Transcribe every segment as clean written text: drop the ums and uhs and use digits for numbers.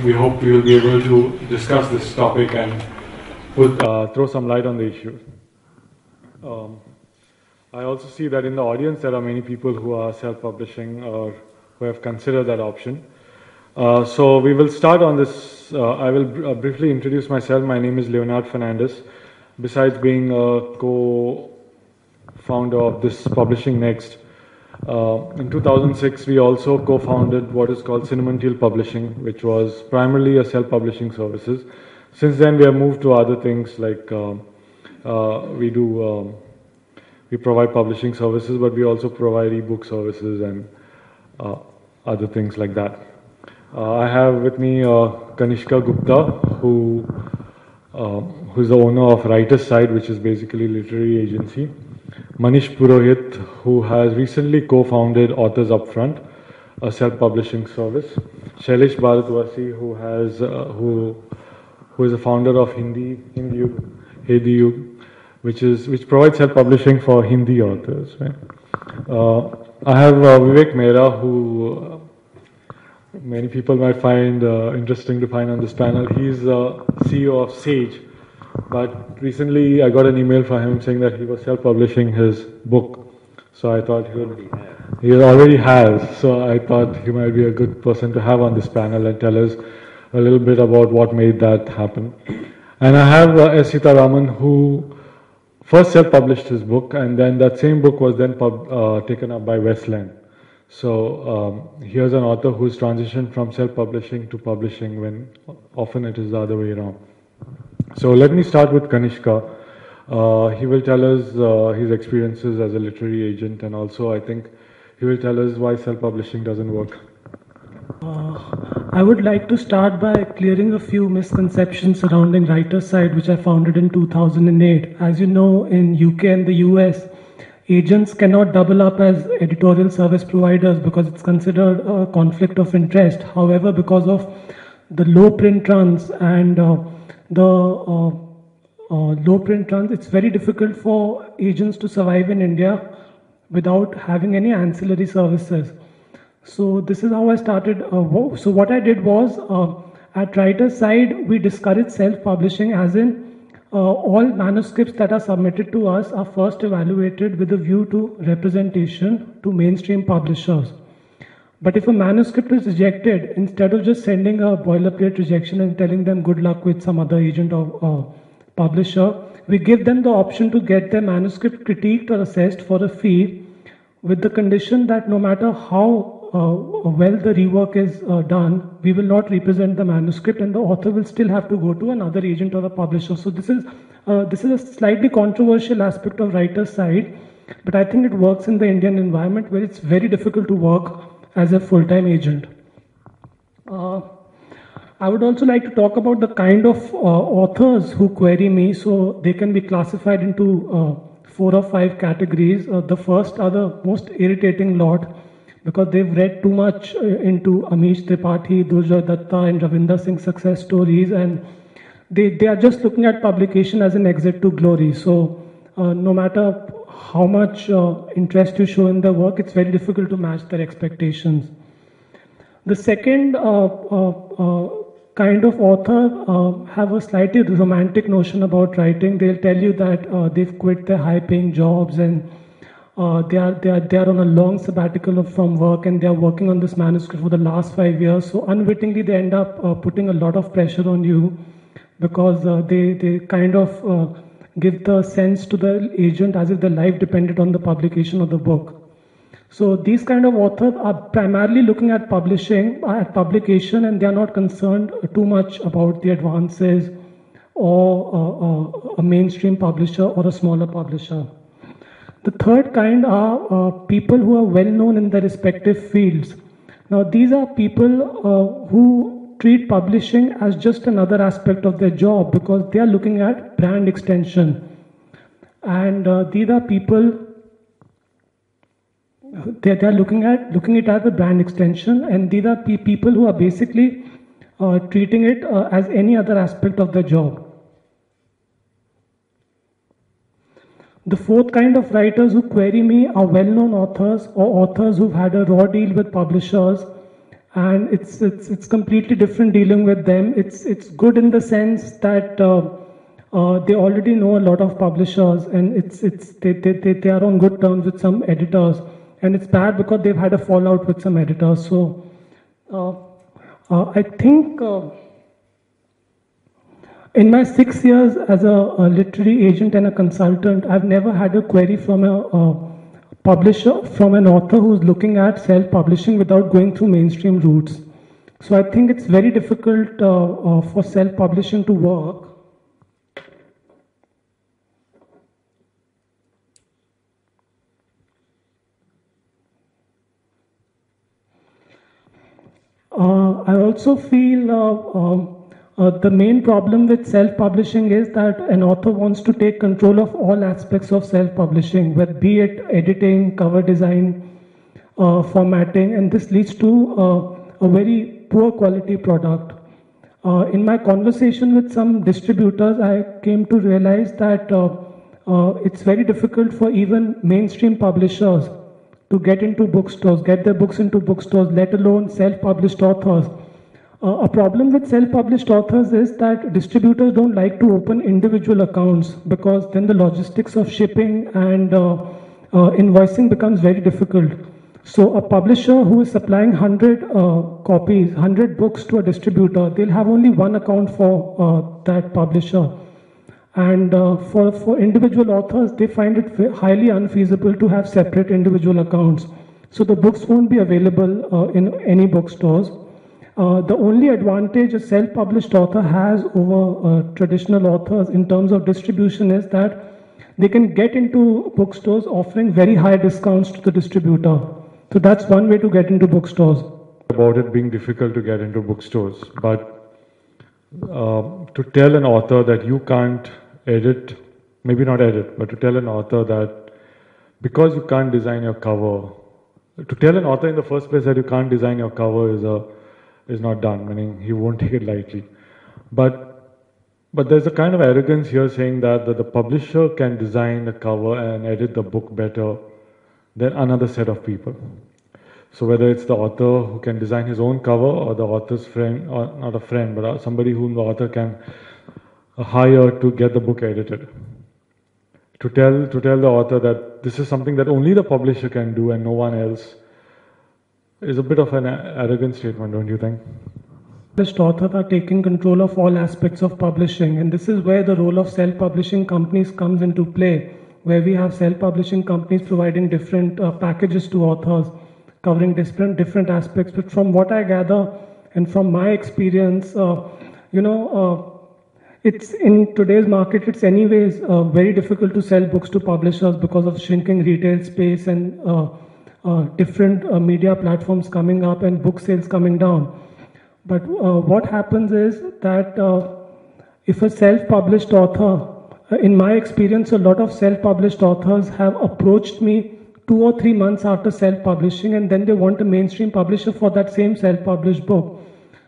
we hope we will be able to discuss this topic and throw some light on the issue. I also see that in the audience there are many people who are self-publishing or who have considered that option. So we will start on this. I will briefly introduce myself. My name is Leonard Fernandez. Besides being a co-founder of this Publishing Next, in 2006 we also co-founded what is called Cinnamon Teal Publishing, which was primarily a self-publishing services. Since then we have moved to other things like we provide publishing services, but we also provide ebook services and other things like that. I have with me Kanishka Gupta, who is the owner of Writer's Side, which is basically a literary agency. Manish Purohit, who has recently co-founded Authors Upfront, a self-publishing service. Shailesh Bharatwasi, who is the founder of Hindi Yug, which provides self-publishing for Hindi authors. Right? I have Vivek Mehra, who many people might find interesting to find on this panel. He's the CEO of Sage, but recently I got an email from him saying that he was self-publishing his book. So I thought he already has. So I thought he might be a good person to have on this panel and tell us a little bit about what made that happen. And I have S. Sitaraman, who first self-published his book, and then that same book was then taken up by Westland. So here's an author who's transitioned from self-publishing to publishing when often it is the other way around. So let me start with Kanishka. He will tell us his experiences as a literary agent, and also I think he will tell us why self-publishing doesn't work. I would like to start by clearing a few misconceptions surrounding Writer's Side, which I founded in 2008. As you know, in UK and the US, agents cannot double up as editorial service providers because it's considered a conflict of interest. However, because of the low print runs and it's very difficult for agents to survive in India without having any ancillary services. So this is how I started. So what I did was, at Writer's Side, we discourage self-publishing, as in all manuscripts that are submitted to us are first evaluated with a view to representation to mainstream publishers. But if a manuscript is rejected, instead of just sending a boilerplate rejection and telling them good luck with some other agent or publisher, we give them the option to get their manuscript critiqued or assessed for a fee, with the condition that no matter how well the rework is done, we will not represent the manuscript, and the author will still have to go to another agent or a publisher. So this is a slightly controversial aspect of Writer's Side, but I think it works in the Indian environment where it's very difficult to work as a full-time agent. I would also like to talk about the kind of authors who query me. So they can be classified into 4 or 5 categories. The first are the most irritating lot, because they've read too much into Amish Tripathi, Durjoy Datta and Ravinder Singh's success stories, and they are just looking at publication as an exit to glory. So no matter how much interest you show in their work, it's very difficult to match their expectations. The second kind of author have a slightly romantic notion about writing. They'll tell you that they've quit their high-paying jobs and they are on a long sabbatical from work, and they are working on this manuscript for the last 5 years. So unwittingly, they end up putting a lot of pressure on you, because they kind of give the sense to the agent as if their life depended on the publication of the book. So these kind of authors are primarily looking at publication, and they are not concerned too much about the advances or a mainstream publisher or a smaller publisher. The third kind are people who are well known in their respective fields. Now these are people who treat publishing as just another aspect of their job, because they are looking at brand extension. And these are people, they are looking it as a brand extension, and these are people who are basically treating it as any other aspect of their job. The fourth kind of writers who query me are well-known authors or authors who've had a raw deal with publishers and it's completely different dealing with them. It's good in the sense that they already know a lot of publishers, and they are on good terms with some editors, and it's bad because they've had a fallout with some editors. So I think in my 6 years as a literary agent and a consultant, I've never had a query from a publisher, from an author who's looking at self-publishing without going through mainstream routes. So I think it's very difficult for self-publishing to work. I also feel the main problem with self-publishing is that an author wants to take control of all aspects of self-publishing, be it editing, cover design, formatting, and this leads to a very poor quality product. In my conversation with some distributors, I came to realize that it's very difficult for even mainstream publishers to get into bookstores, get their books into bookstores, let alone self-published authors. A problem with self-published authors is that distributors don't like to open individual accounts, because then the logistics of shipping and invoicing becomes very difficult. So a publisher who is supplying 100 copies, 100 books to a distributor, they'll have only one account for that publisher. And for individual authors, they find it highly unfeasible to have separate individual accounts. So the books won't be available in any bookstores. The only advantage a self-published author has over traditional authors in terms of distribution is that they can get into bookstores offering very high discounts to the distributor. So that's one way to get into bookstores. About it being difficult to get into bookstores, but to tell an author that you can't edit, maybe not edit, but to tell an author that because you can't design your cover, to tell an author in the first place that you can't design your cover is not done, meaning he won't take it lightly. But there's a kind of arrogance here saying that the publisher can design the cover and edit the book better than another set of people. So whether it's the author who can design his own cover, or the author's friend, or not a friend, but somebody whom the author can hire to get the book edited. To tell the author that this is something that only the publisher can do and no one else is a bit of an arrogant statement, don't you think? Published authors are taking control of all aspects of publishing, and this is where the role of self-publishing companies comes into play, where we have self-publishing companies providing different packages to authors, covering different aspects. But from what I gather and from my experience, it's in today's market, it's anyways very difficult to sell books to publishers because of shrinking retail space and different media platforms coming up and book sales coming down. But what happens is that if a self-published author, in my experience, a lot of self-published authors have approached me 2 or 3 months after self-publishing, and then they want a mainstream publisher for that same self-published book.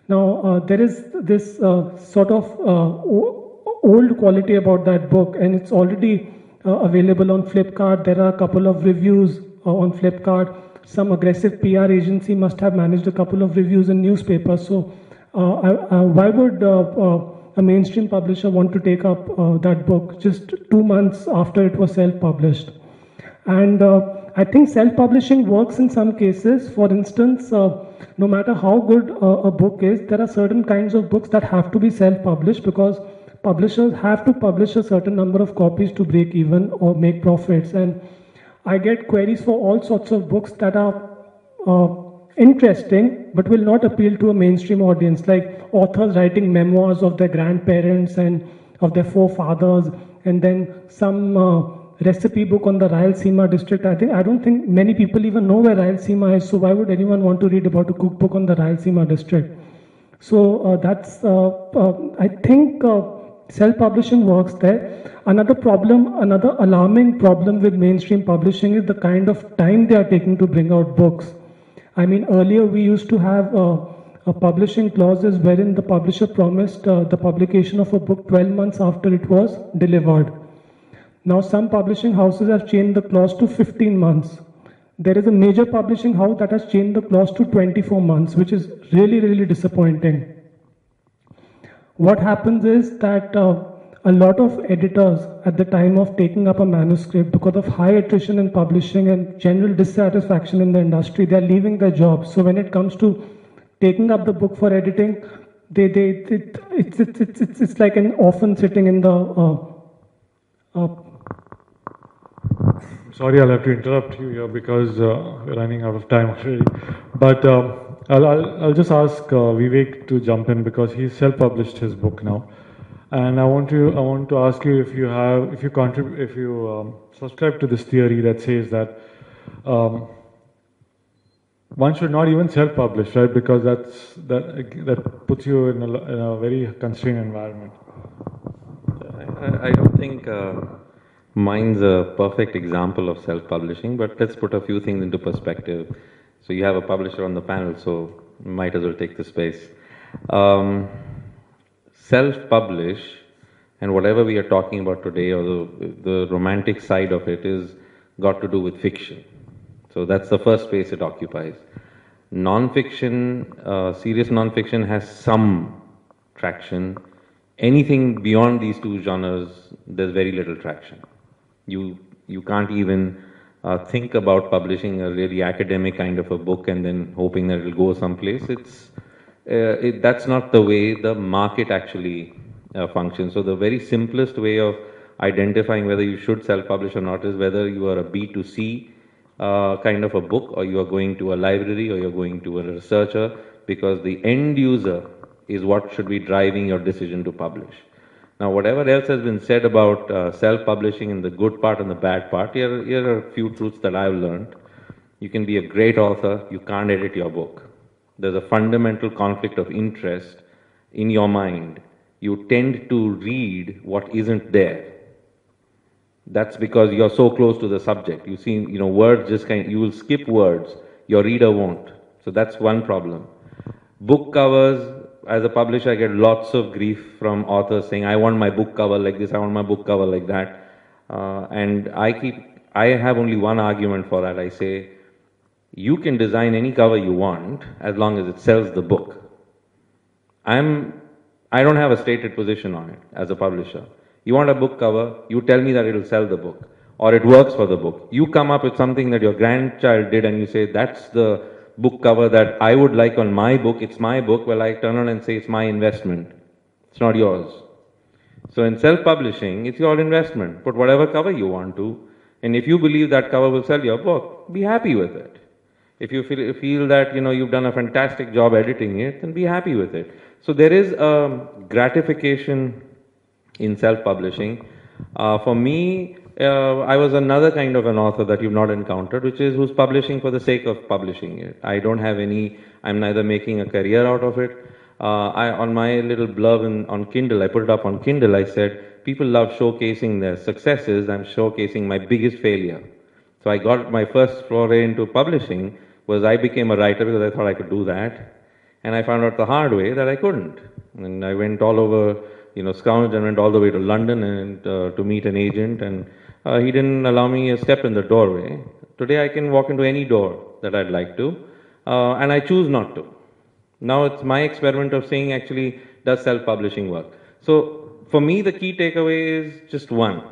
Now, there is this sort of old quality about that book, and it's already available on Flipkart. There are a couple of reviews on Flipkart. Some aggressive PR agency must have managed a couple of reviews in newspapers. So why would a mainstream publisher want to take up that book just 2 months after it was self-published? And I think self-publishing works in some cases. For instance, no matter how good a book is, there are certain kinds of books that have to be self-published because publishers have to publish a certain number of copies to break even or make profits. And I get queries for all sorts of books that are interesting but will not appeal to a mainstream audience, like authors writing memoirs of their grandparents and of their forefathers, and then some recipe book on the Rayalaseema district. I don't think many people even know where Rayalaseema is, so why would anyone want to read about a cookbook on the Rayalaseema district? So that's, I think self-publishing works there. Another alarming problem with mainstream publishing is the kind of time they are taking to bring out books. I mean, earlier we used to have publishing clauses wherein the publisher promised the publication of a book 12 months after it was delivered. Now some publishing houses have changed the clause to 15 months. There is a major publishing house that has changed the clause to 24 months, which is really, really disappointing. What happens is that a lot of editors at the time of taking up a manuscript, because of high attrition in publishing and general dissatisfaction in the industry, they're leaving their jobs. So when it comes to taking up the book for editing, it's like an orphan sitting in the Sorry, I'll have to interrupt you here because we're running out of time already. But I'll just ask Vivek to jump in because he's self-published his book now, and I want to ask you if you subscribe to this theory that says that one should not even self-publish, right? Because that puts you in a very constrained environment. I don't think mine's a perfect example of self-publishing, but let's put a few things into perspective. So you have a publisher on the panel, so might as well take the space. Self-publish, and whatever we are talking about today, or the romantic side of it, is got to do with fiction. So that's the first space it occupies. Non-fiction, serious non-fiction has some traction. Anything beyond these two genres, there's very little traction. You can't even think about publishing a really academic kind of a book and then hoping that it'll go someplace. That's not the way the market actually functions. So the very simplest way of identifying whether you should self-publish or not is whether you are a B2C kind of a book, or you are going to a library, or you're going to a researcher, because the end user is what should be driving your decision to publish. Now, whatever else has been said about self-publishing and the good part and the bad part, here are a few truths that I've learned. You can be a great author, you can't edit your book. There's a fundamental conflict of interest in your mind. You tend to read what isn't there. That's because you're so close to the subject. You see, words just you will skip words. Your reader won't. So that's one problem. Book covers, as a publisher, I get lots of grief from authors saying, I want my book cover like this, I want my book cover like that. And I have only one argument for that. I say, you can design any cover you want as long as it sells the book. I don't have a stated position on it as a publisher. You want a book cover, you tell me that it'll sell the book, or it works for the book. You come up with something that your grandchild did and you say, that's the book cover that I would like on my book, it's my book. Well, I turn on and say, it's my investment. It's not yours. So in self-publishing, it's your investment. Put whatever cover you want to, and if you believe that cover will sell your book, be happy with it. If you feel that you've done a fantastic job editing it, then be happy with it. So there is a gratification in self-publishing. For me, I was another kind of an author that you've not encountered, which is who's publishing for the sake of publishing it. I don't have I'm neither making a career out of it. On my little blurb on Kindle, I put it up on Kindle, I said, people love showcasing their successes, I'm showcasing my biggest failure. So I got my first foray into publishing was I became a writer because I thought I could do that. And I found out the hard way that I couldn't. And I went all over, scrounged and went all the way to London and to meet an agent, and he didn't allow me a step in the doorway. Today I can walk into any door that I'd like to, and I choose not to. Now it's my experiment of saying, actually, does self-publishing work? So for me, the key takeaway is just one.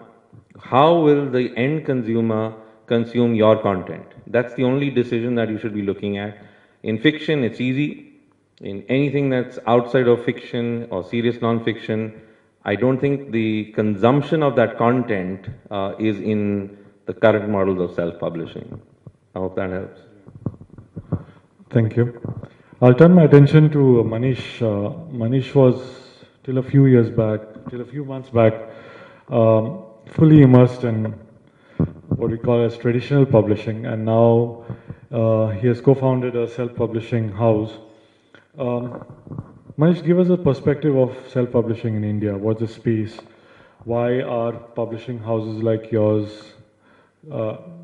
How will the end consumer consume your content? That's the only decision that you should be looking at. In fiction, it's easy. In anything that's outside of fiction or serious non-fiction, I don't think the consumption of that content is in the current models of self-publishing. I hope that helps. Thank you. I'll turn my attention to Manish. Manish was, till a few months back, fully immersed in what we call as traditional publishing, and now he has co-founded a self-publishing house. Manish, give us a perspective of self-publishing in India. What's the space? Why are publishing houses like yours,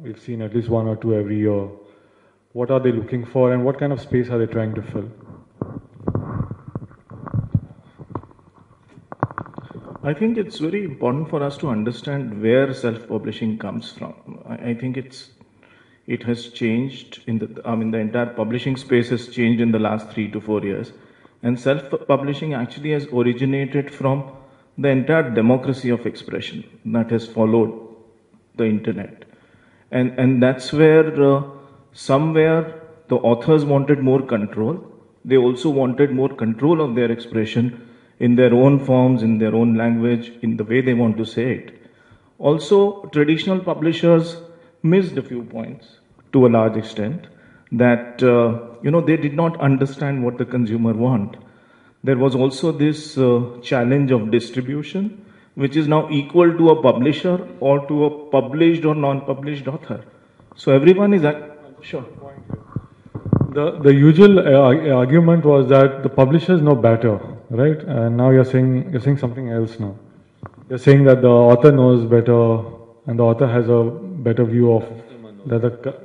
we've seen at least one or two every year, what are they looking for and what kind of space are they trying to fill? I think it's very important for us to understand where self-publishing comes from. I think it has changed in the, I mean, the entire publishing space has changed in the last 3 to 4 years. And self-publishing actually has originated from the entire democracy of expression that has followed the internet. And that's where somewhere the authors wanted more control. They also wanted more control of their expression in their own forms, in their own language, in the way they want to say it. Also, traditional publishers missed a few points to a large extent that, they did not understand what the consumer want. There was also this challenge of distribution, which is now equal to a publisher or to a published or non-published author. So everyone is sure. The usual argument was that the publishers know better, right? And now you're saying something else now. You're saying that the author knows better, and the author has a better view of that.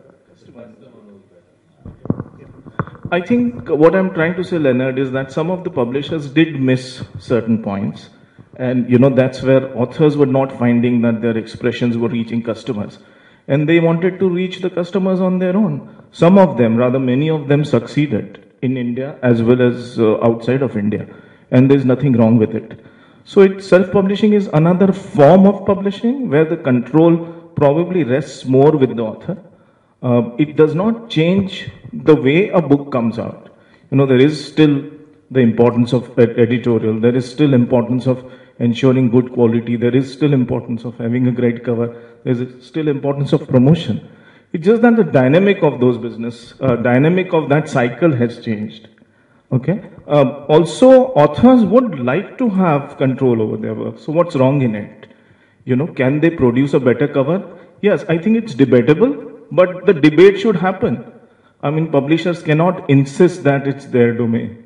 I think what I'm trying to say, Leonard, is that some of the publishers did miss certain points. And, that's where authors were not finding that their expressions were reaching customers. And they wanted to reach the customers on their own. Some of them, rather many of them, succeeded in India as well as outside of India. And there's nothing wrong with it. So self-publishing is another form of publishing where the control probably rests more with the author. It does not change the way a book comes out. There is still the importance of editorial. There is still importance of ensuring good quality. There is still importance of having a great cover. There is still importance of promotion. It's just that the dynamic of those dynamic of that cycle has changed. Okay. Also, authors would like to have control over their work. So what's wrong in it? Can they produce a better cover? Yes, I think it's debatable. But the debate should happen. I mean, publishers cannot insist that it's their domain.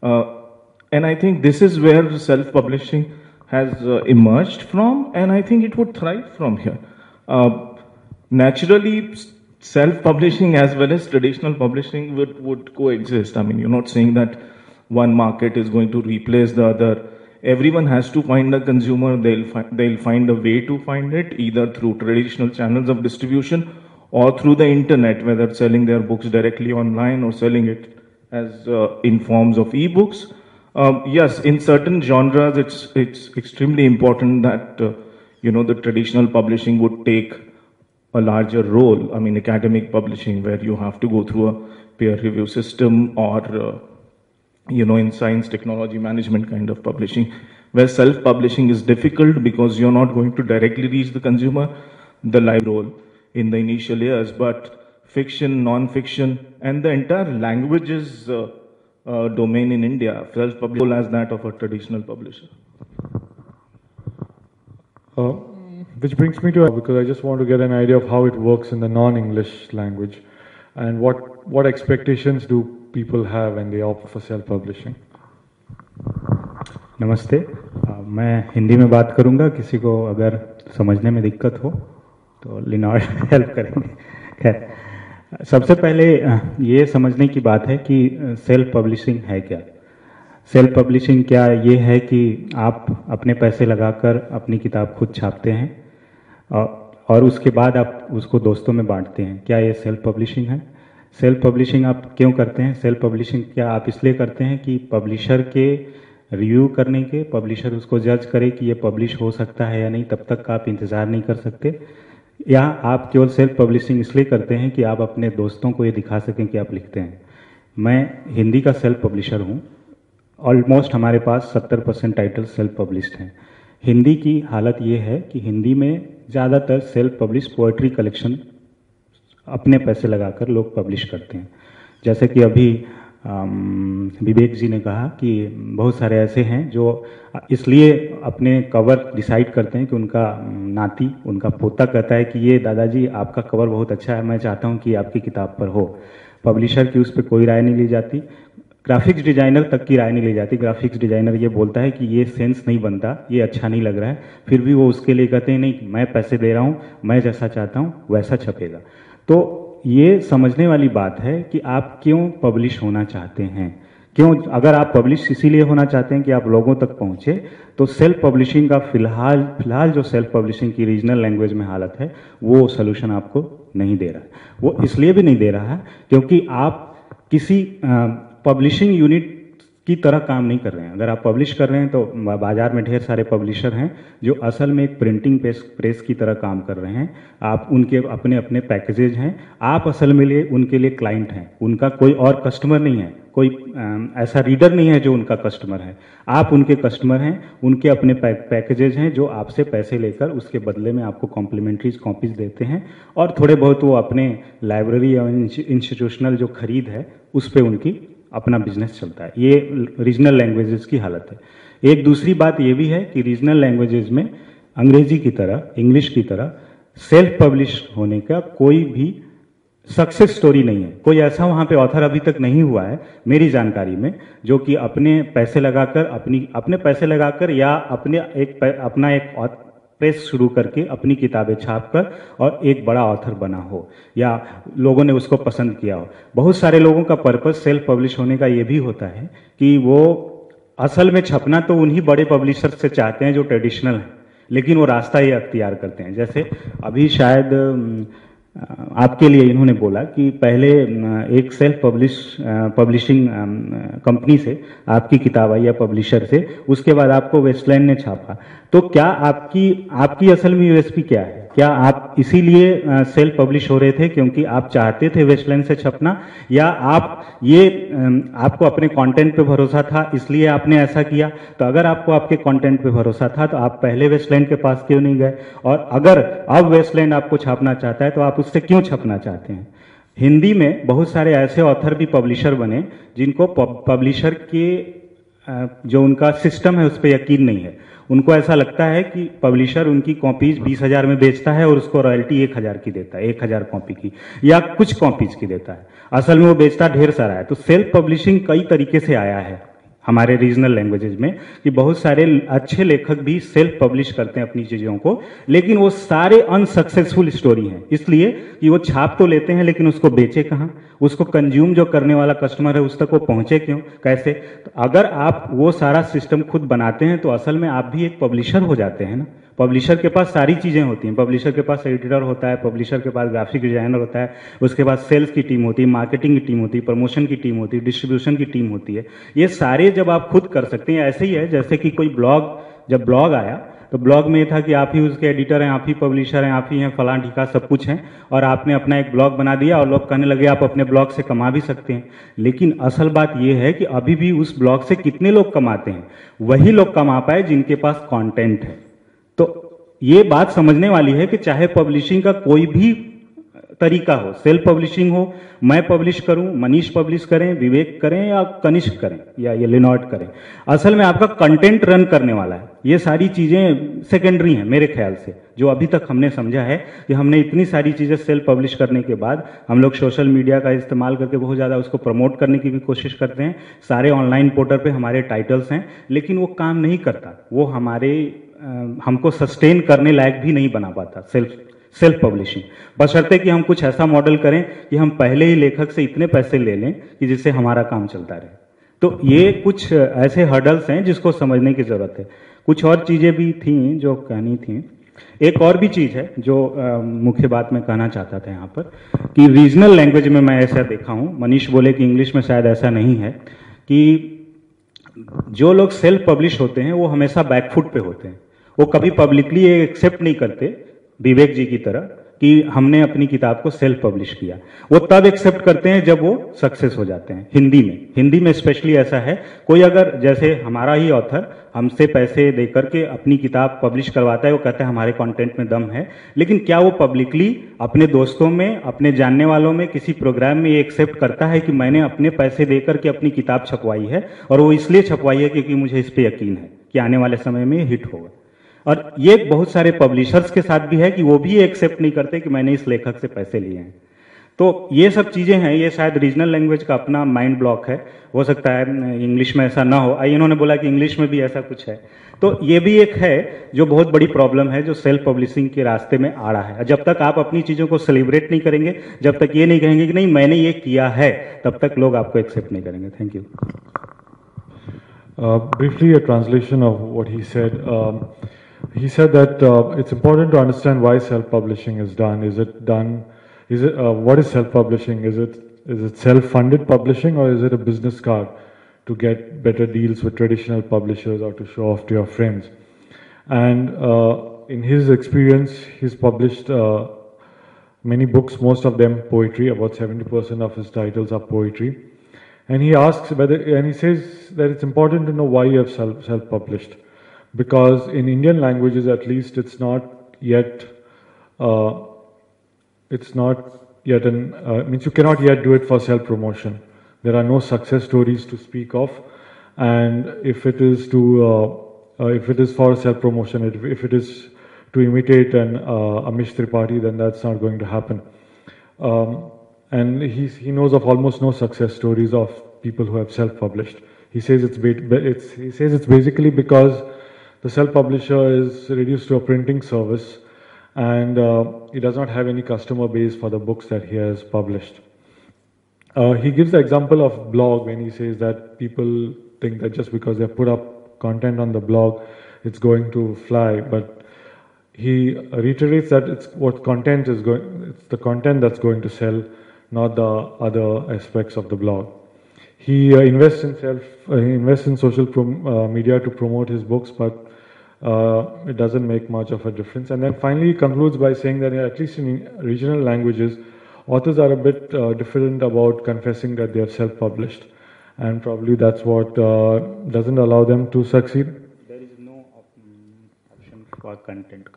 And I think this is where self-publishing has emerged from, and I think it would thrive from here. Naturally, self-publishing as well as traditional publishing would coexist. I mean, you're not saying that one market is going to replace the other. Everyone has to find a consumer. They'll find a way to find it, either through traditional channels of distribution or through the internet, whether selling their books directly online or selling it as in forms of e-books. Yes, in certain genres, it's extremely important that the traditional publishing would take a larger role. I mean, academic publishing, where you have to go through a peer review system, or in science, technology, management kind of publishing, where self-publishing is difficult because you're not going to directly reach the consumer. The live role in the initial years, but fiction, non-fiction, and the entire languages domain in India, self-publishing as that of a traditional publisher. Which brings me to, because I just want to get an idea of how it works in the non-English language, and what expectations do people have when they opt for self-publishing. नमस्ते, मैं हिंदी में बात करूंगा. किसी को अगर समझने में दिक्कत हो तो लिनार्ड हेल्प करेंगे. खैर, सबसे पहले ये समझने की बात है कि सेल्फ पब्लिशिंग है क्या. सेल्फ पब्लिशिंग क्या ये है कि आप अपने पैसे लगाकर अपनी किताब खुद छापते हैं और उसके बाद आप उसको दोस्तों में बांटते हैं. क्या ये सेल्फ पब्लिशिंग है? सेल्फ पब्लिशिंग आप क्यों करते हैं? सेल्फ पब्लिशिंग क्या आप इसलिए करते हैं कि पब्लिशर के रिव्यू करने के, पब्लिशर उसको जज करे कि ये पब्लिश हो सकता है या नहीं, तब तक आप इंतज़ार नहीं कर सकते, या आप केवल सेल्फ पब्लिशिंग इसलिए करते हैं कि आप अपने दोस्तों को ये दिखा सकें कि आप लिखते हैं? मैं हिंदी का सेल्फ पब्लिशर हूँ. ऑलमोस्ट हमारे पास 70% टाइटल सेल्फ पब्लिश्ड हैं. हिंदी की हालत ये है कि हिंदी में ज़्यादातर सेल्फ पब्लिश पोएट्री कलेक्शन अपने पैसे लगाकर लोग पब्लिश करते हैं. जैसे कि अभी विवेक जी ने कहा कि बहुत सारे ऐसे हैं जो इसलिए अपने कवर डिसाइड करते हैं कि उनका नाती, उनका पोता कहता है कि ये दादाजी आपका कवर बहुत अच्छा है, मैं चाहता हूं कि आपकी किताब पर हो. पब्लिशर की उस पर कोई राय नहीं ली जाती, ग्राफिक्स डिजाइनर तक की राय नहीं ली जाती. ग्राफिक्स डिजाइनर ये बोलता है कि ये सेंस नहीं बनता, ये अच्छा नहीं लग रहा है, फिर भी वो उसके लिए कहते हैं नहीं मैं पैसे दे रहा हूँ, मैं जैसा चाहता हूँ वैसा छपेगा. तो ये समझने वाली बात है कि आप क्यों पब्लिश होना चाहते हैं. क्यों, अगर आप पब्लिश इसीलिए होना चाहते हैं कि आप लोगों तक पहुंचे, तो सेल्फ पब्लिशिंग का फिलहाल जो सेल्फ पब्लिशिंग की रीजनल लैंग्वेज में हालत है वो सोल्यूशन आपको नहीं दे रहा है। वो इसलिए भी नहीं दे रहा है क्योंकि आप किसी पब्लिशिंग यूनिट की तरह काम नहीं कर रहे हैं। अगर आप पब्लिश कर रहे हैं तो बाजार में ढेर सारे पब्लिशर हैं जो असल में एक प्रिंटिंग प्रेस की तरह काम कर रहे हैं। आप उनके अपने अपने पैकेजेज हैं, आप असल में उनके लिए क्लाइंट हैं, उनका कोई और कस्टमर नहीं है, कोई ऐसा रीडर नहीं है जो उनका कस्टमर है, आप उनके कस्टमर हैं, उनके अपने पैकेजेज हैं जो आपसे पैसे लेकर उसके बदले में आपको कॉम्प्लीमेंट्री कॉपीज देते हैं और थोड़े बहुत वो अपने लाइब्रेरी या इंस्टीट्यूशनल जो खरीद है उस पर उनकी अपना बिजनेस चलता है। ये रीजनल लैंग्वेजेस की हालत है। एक दूसरी बात ये भी है कि रीजनल लैंग्वेजेस में अंग्रेजी की तरह, इंग्लिश की तरह सेल्फ पब्लिश होने का कोई भी सक्सेस स्टोरी नहीं है। कोई ऐसा वहां पे ऑथर अभी तक नहीं हुआ है मेरी जानकारी में जो कि अपने पैसे लगाकर या अपना एक प्रेस शुरू करके अपनी किताबें छापकर और एक बड़ा ऑथर बना हो या लोगों ने उसको पसंद किया हो। बहुत सारे लोगों का पर्पस सेल्फ पब्लिश होने का ये भी होता है कि वो असल में छपना तो उन्हीं बड़े पब्लिशर से चाहते हैं जो ट्रेडिशनल हैं, लेकिन वो रास्ता ही अख्तियार करते हैं। जैसे अभी शायद आपके लिए इन्होंने बोला कि पहले एक सेल्फ पब्लिशिंग कंपनी से आपकी किताब आई या पब्लिशर से, उसके बाद आपको वेस्टलैंड ने छापा। तो क्या आपकी असल में यूएसपी क्या है? क्या आप इसीलिए सेल्फ पब्लिश हो रहे थे क्योंकि आप चाहते थे वेस्टलैंड से छपना, या आपको अपने कंटेंट पे भरोसा था इसलिए आपने ऐसा किया? तो अगर आपको आपके कंटेंट पे भरोसा था तो आप पहले वेस्टलैंड के पास क्यों नहीं गए? और अगर अब वेस्टलैंड आपको छापना चाहता है तो आप उससे क्यों छपना चाहते हैं? हिंदी में बहुत सारे ऐसे ऑथर भी पब्लिशर बने जिनको पब्लिशर के जो उनका सिस्टम है उस पर यकीन नहीं है। उनको ऐसा लगता है कि पब्लिशर उनकी कॉपीज 20,000 में बेचता है और उसको रॉयल्टी 1,000 की देता है, 1,000 कॉपी की या कुछ कॉपीज की देता है। असल में वो बेचता ढेर सारा है। तो सेल्फ पब्लिशिंग कई तरीके से आया है हमारे रीजनल लैंग्वेजेस में कि बहुत सारे अच्छे लेखक भी सेल्फ पब्लिश करते हैं अपनी चीजों को, लेकिन वो सारे अनसक्सेसफुल स्टोरी हैं, इसलिए कि वो छाप तो लेते हैं लेकिन उसको बेचे कहाँ, उसको कंज्यूम जो करने वाला कस्टमर है उस तक वो पहुंचे क्यों, कैसे? तो अगर आप वो सारा सिस्टम खुद बनाते हैं तो असल में आप भी एक पब्लिशर हो जाते हैं ना। पब्लिशर के पास सारी चीजें होती हैं, पब्लिशर के पास एडिटर होता है, पब्लिशर के पास ग्राफिक डिजाइनर होता है, उसके पास सेल्स की टीम होती है, मार्केटिंग की टीम होती है, प्रमोशन की टीम होती है, डिस्ट्रीब्यूशन की टीम होती है। ये सारे जब आप खुद कर सकते हैं, ऐसे ही है जैसे कि कोई जब ब्लॉग आया तो ब्लॉग में था कि आप ही उसके एडिटर हैं, आप ही पब्लिशर हैं, आप ही हैं, फलां ढिका सब कुछ हैं, और आपने अपना एक ब्लॉग बना दिया और लोग कहने लगे आप अपने ब्लॉग से कमा भी सकते हैं। लेकिन असल बात यह है कि अभी भी उस ब्लॉग से कितने लोग कमाते हैं? वही लोग कमा पाए जिनके पास कंटेंट है। तो ये बात समझने वाली है कि चाहे पब्लिशिंग का कोई भी तरीका हो, सेल्फ पब्लिशिंग हो, मैं पब्लिश करूं, मनीष पब्लिश करें, विवेक करें या कनिष्क करें या ये लिनॉर्ड करें, असल में आपका कंटेंट रन करने वाला है। ये सारी चीजें सेकेंडरी हैं मेरे ख्याल से। जो अभी तक हमने समझा है कि हमने इतनी सारी चीजें सेल्फ पब्लिश करने के बाद हम लोग सोशल मीडिया का इस्तेमाल करके बहुत ज्यादा उसको प्रमोट करने की भी कोशिश करते हैं, सारे ऑनलाइन पोर्टल पे हमारे टाइटल्स हैं, लेकिन वो काम नहीं करता, वो हमको सस्टेन करने लायक भी नहीं बना पाता सेल्फ पब्लिशिंग। बशर्ते कि हम कुछ ऐसा मॉडल करें कि हम पहले ही लेखक से इतने पैसे ले लें कि जिससे हमारा काम चलता रहे। तो ये कुछ ऐसे हर्डल्स हैं जिसको समझने की जरूरत है। कुछ और चीजें भी थी जो कहनी थी। एक और भी चीज है जो मुख्य बात मैं कहना चाहता था यहाँ पर कि रीजनल लैंग्वेज में मैं ऐसा देखा हूँ, मनीष बोले कि इंग्लिश में शायद ऐसा नहीं है, कि जो लोग सेल्फ पब्लिश होते हैं वो हमेशा बैकफुट पे होते हैं। वो कभी पब्लिकली एक्सेप्ट नहीं करते विवेक जी की तरह कि हमने अपनी किताब को सेल्फ पब्लिश किया। वो तब एक्सेप्ट करते हैं जब वो सक्सेस हो जाते हैं। हिंदी में स्पेशली ऐसा है, कोई अगर जैसे हमारा ही ऑथर हमसे पैसे देकर के अपनी किताब पब्लिश करवाता है, वो कहता है हमारे कंटेंट में दम है, लेकिन क्या वो पब्लिकली अपने दोस्तों में, अपने जानने वालों में, किसी प्रोग्राम में ये एक्सेप्ट करता है कि मैंने अपने पैसे देकर के अपनी किताब छपवाई है और वो इसलिए छपवाई है क्योंकि मुझे इस पर यकीन है कि आने वाले समय में हिट होगा? और ये बहुत सारे पब्लिशर्स के साथ भी है कि वो भी एक्सेप्ट नहीं करते कि मैंने इस लेखक से पैसे लिए हैं। तो ये सब चीजें हैं, ये शायद रीजनल लैंग्वेज का अपना माइंड ब्लॉक है। हो सकता है इंग्लिश में ऐसा ना हो। इन्होंने बोला कि इंग्लिश में भी ऐसा कुछ है, तो ये भी एक है जो बहुत बड़ी प्रॉब्लम है जो सेल्फ पब्लिशिंग के रास्ते में आ रहा है। जब तक आप अपनी चीजों को सेलिब्रेट नहीं करेंगे, जब तक ये नहीं कहेंगे कि नहीं मैंने ये किया है, तब तक लोग आपको एक्सेप्ट नहीं करेंगे। Thank you. Briefly, a translation of what he said. He said that it's important to understand why self-publishing is done. Is it done Is it what is self-publishing? Is it self-funded publishing, or is it a business card to get better deals with traditional publishers or to show off to your friends? And in his experience, he's published many books, most of them poetry. About 70% of his titles are poetry. And he asks and he says that it's important to know why you have self-published, because in Indian languages, at least, it's not yet means you cannot yet do it for self-promotion. There are no success stories to speak of, and if it is for self-promotion, if it is to imitate an Amish Tripathi, then that's not going to happen. And he knows of almost no success stories of people who have self-published. He says it's basically because the self-publisher is reduced to a printing service, and he does not have any customer base for the books that he has published. He gives the example of blog when he says that people think that just because they put up content on the blog, it's going to fly. But he reiterates that it's the content that's going to sell, not the other aspects of the blog. He invests in social media to promote his books, but it doesn't make much of a difference. And then finally he concludes by saying that at least in regional languages, authors are a bit different about confessing that they have self-published, and probably that's what doesn't allow them to succeed. There is no option for content.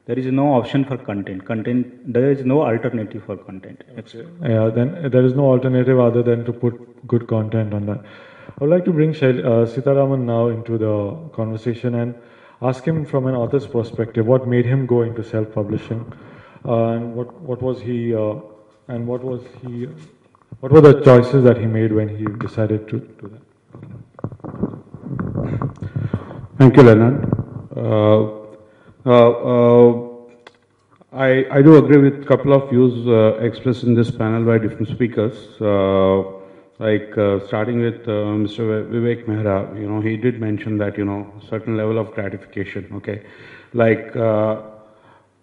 There is no option for content. There is no alternative for content. Okay. Yeah, then there is no alternative other than to put good content on that. I would like to bring Sitaraman now into the conversation and ask him from an author's perspective what made him go into self-publishing, and what were the choices that he made when he decided to do that. Thank you, Leonard. I do agree with a couple of views expressed in this panel by different speakers. Starting with Mr. Vivek Mehra, he did mention that, certain level of gratification, okay?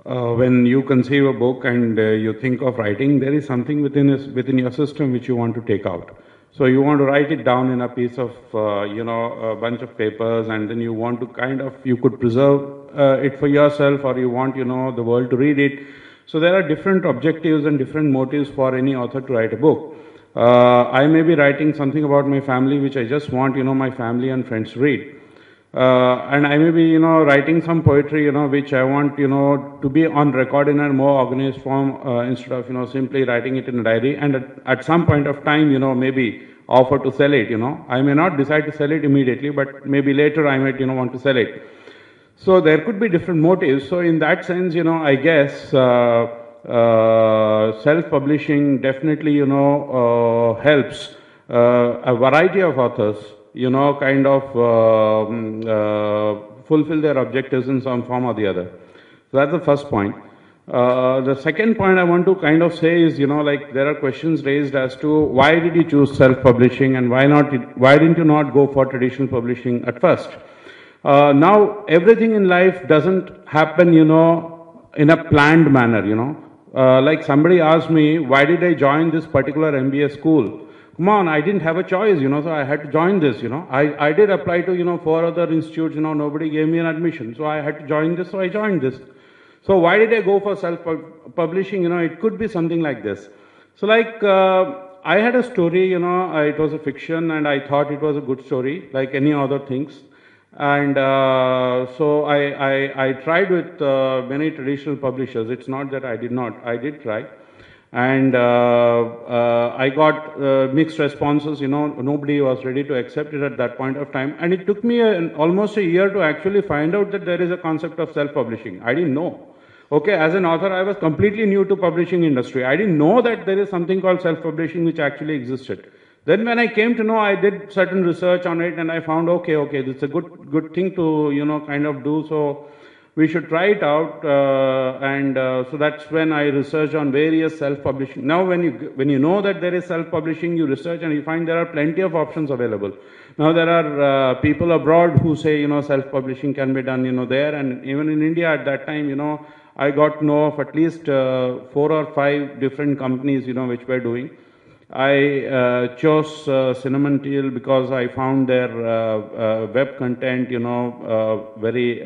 When you conceive a book and you think of writing, there is something within your system which you want to take out. So you want to write it down in a piece of, a bunch of papers, and then you want to you could preserve it for yourself, or you want, the world to read it. So there are different objectives and different motives for any author to write a book. I may be writing something about my family, which I just want, my family and friends to read. And I may be, writing some poetry, which I want, to be on record in a more organized form, instead of, simply writing it in a diary. And at some point of time, maybe offer to sell it, I may not decide to sell it immediately, but maybe later I might, want to sell it. So there could be different motives. So in that sense, I guess, self-publishing definitely, helps a variety of authors, fulfill their objectives in some form or the other. So that's the first point. The second point I want to say is, there are questions raised as to why did you choose self-publishing, and why didn't you not go for traditional publishing at first? Now, everything in life doesn't happen, in a planned manner, like somebody asked me, why did I join this particular MBA school? Come on, I didn't have a choice, so I had to join this, I did apply to, 4 other institutes, nobody gave me an admission. So I had to join this, so I joined this. So why did I go for self-publishing? It could be something like this. So I had a story, it was a fiction, and I thought it was a good story, like any other things. And so I tried with many traditional publishers. It's not that I did not. I did try. And I got mixed responses. Nobody was ready to accept it at that point of time. And it took me almost a year to actually find out that there is a concept of self-publishing. I didn't know. Okay, as an author, I was completely new to publishing industry. I didn't know that there is something called self-publishing which actually existed. Then when I came to know, I did certain research on it, and I found, okay, this is a good thing to, do. So we should try it out. So that's when I researched on various self-publishing. Now, when you know that there is self-publishing, you research and you find there are plenty of options available. Now there are people abroad who say, self-publishing can be done, there, and even in India at that time, I got to know of at least 4 or 5 different companies, which were doing. I chose Cinnamon Teal because I found their web content, very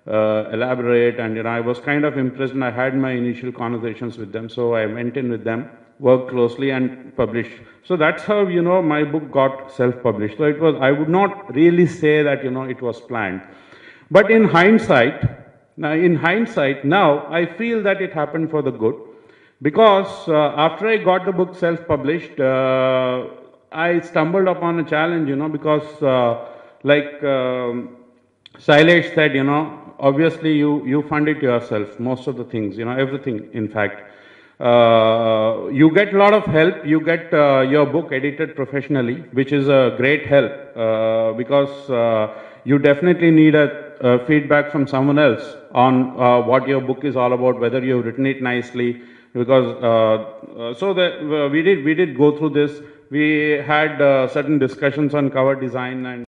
elaborate, and I was kind of impressed, and I had my initial conversations with them, so I went in with them, worked closely, and published. So that's how my book got self-published. So it was, I would not really say that it was planned, but in hindsight, now I feel that it happened for the good, because after I got the book self-published, I stumbled upon a challenge, because Shailesh said, obviously you fund it yourself, most of the things, everything, in fact. You get a lot of help, you get your book edited professionally, which is a great help, because you definitely need a feedback from someone else on what your book is all about, whether you've written it nicely, because we did go through this. We had certain discussions on cover design and